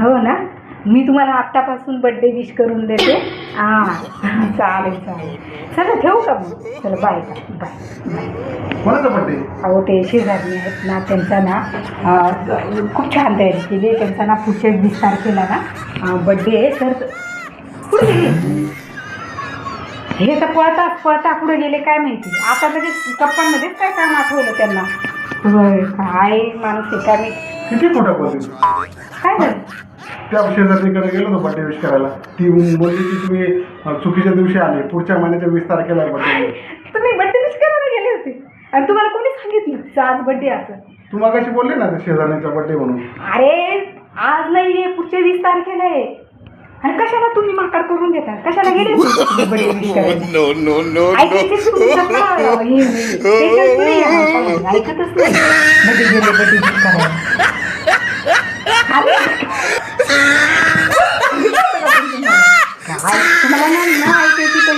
हो ना, मी तुम्हाला आत्तापासून बड्डे विश करून देते. चालेल चालेल. चला ठेवू का मग? चला बाय बाय बाय. कोणाचा बड्डे? अहो ते शेजारी आहेत ना, त्यांचा ना खूप छान तयारी केली. त्यांचा ना पुढच्या 20 तारखेला ना बड्डे आहे. तर कुठे गेले हे? तर पळता पळता पुढे गेले काय माहिती. आता लगेच गप्पांमध्येच काय काम आठवलं त्यांना. काय माणूस आहे काय मी. किती खोटं बोलली. काय झालं? त्या शेजारीकडे गेलो होतो बड्डे विश करायला. ती बोलली की तुम्ही चुकीच्या दिवशी आले, पुढच्या महिन्याच्या 20 तारखेला बड्डे. तुम्ही बड्डे विश करायला गेले होते आणि तुम्हाला कोणी सांगितलं आज बड्डे असं? तू मगाशी बोलली ना शेजारीचा बड्डे म्हणून. अरे आज नाही आहे, पुढच्या 20 तारखेला आहे. आणि कशाला तुम्ही माकड करून देता? कशाला गेले बड्डे विश करायला? ऐकायचीच तुमचं का? ऐकतच नाही. बड्डे गेले बड्डे विश करायला. काय तुम्हाला ना ऐकायची पण